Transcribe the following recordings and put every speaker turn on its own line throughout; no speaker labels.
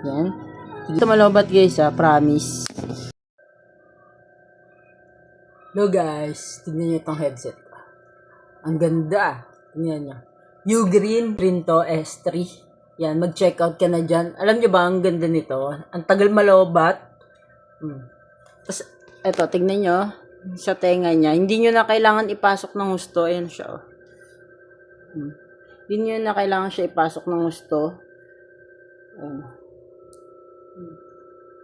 Yan. Dito malobat guys promise. Hello guys, tignan nyo itong headset ko. Ang ganda. Tignan nyo. Ugreen Rinto S3. Yan, mag-check out ka na dyan. Alam nyo ba, ang ganda nito? Ang tagal malobat. Tapos, eto, tignan nyo. Sa tenga niya. Hindi nyo na kailangan ipasok ng gusto. Ayan siya. Hindi nyo na kailangan siya ipasok ng gusto.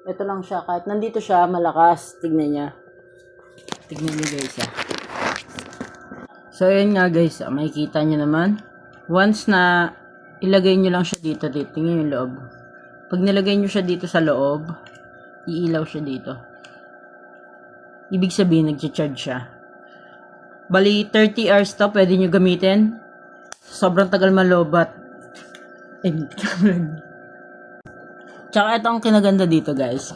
Ito lang siya. Kahit nandito siya, malakas. Tignan niya. Tignan nyo guys So ayan nga guys, makikita nyo naman. Once na ilagay nyo lang siya dito, tingnan yung loob. Pag nilagay nyo siya dito sa loob, iilaw siya dito. Ibig sabihin, nag-charge siya. Bali, 30 hours to, pwede nyo gamitin. Sobrang tagal malobat. Tsaka ito ang kinaganda dito guys.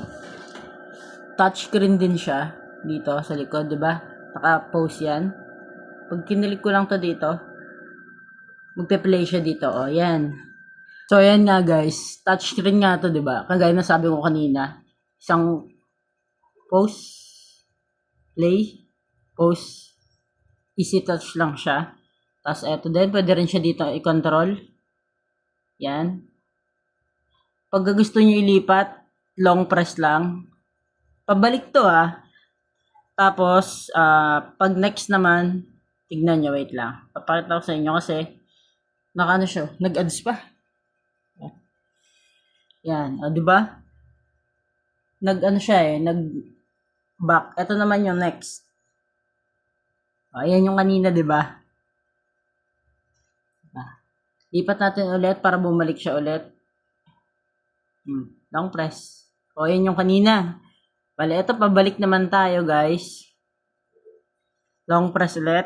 Touchscreen din siya. Dito sa likod, 'di ba? Naka-pause 'yan. Pag kinilik ko lang 'to dito, magpe-play siya dito, oh, 'yan. So ayan nga guys, touchscreen nga 'to, 'di ba? Kagaya na sabi ko kanina, isang pause, play, pause, easy touch lang siya. Tapos eto din, pwede rin siya dito i-control. 'Yan. Pag gusto niyo ilipat, long press lang. Pabalik 'to Tapos, pag next naman, tignan nyo, wait lang. Papakita ko sa inyo kasi, naka-ano siya, nag-ads pa. Yan, diba? Nag-ano siya nag-back. Ito naman yung next. Ayan yung kanina, diba? Lipat natin ulit para bumalik siya ulit. Long press. Ayan yung kanina. Bale, ito pabalik naman tayo guys. Long press ulit.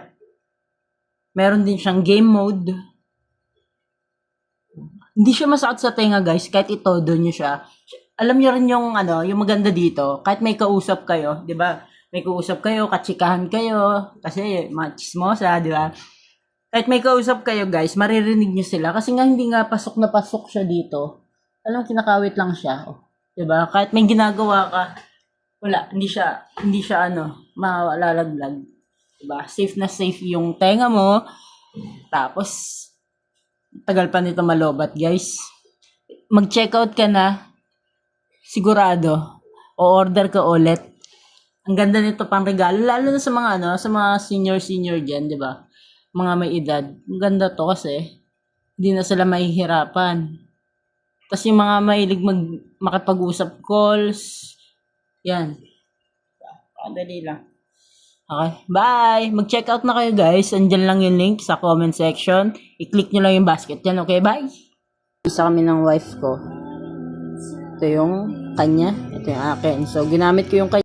Meron din siyang game mode. Hindi siya masakit sa tenga guys, kahit itodo nyo siya. Alam nyo rin yung yung maganda dito, kahit may kausap kayo, 'di ba? May kausap kayo, katsikahan kayo, kasi mga chismosa, 'di ba? Kahit may kausap kayo guys, maririnig nyo sila kasi nga hindi nga pasok na pasok siya dito. Alam, kinakawit lang siya, 'di ba? Kahit may ginagawa ka, wala, hindi siya malalaglag. Diba? Safe na safe yung tenga mo. Tapos, tagal pa nito malobat, guys. Mag-check out ka na. Sigurado. O order ka ulit. Ang ganda nito pang regalo. Lalo na sa mga sa mga senior dyan, di ba? Mga may edad. Ang ganda to kasi hindi na sila mahihirapan. Tapos yung mga mahilig makipag-usap calls, yan. Dali lang. Okay, bye! Mag-check out na kayo guys. Andyan lang yung link sa comment section. I-click nyo lang yung basket dyan. Okay, bye! Isa kami ng wife ko. Ito yung kanya. Ito yung akin. So, ginamit ko yung kanya.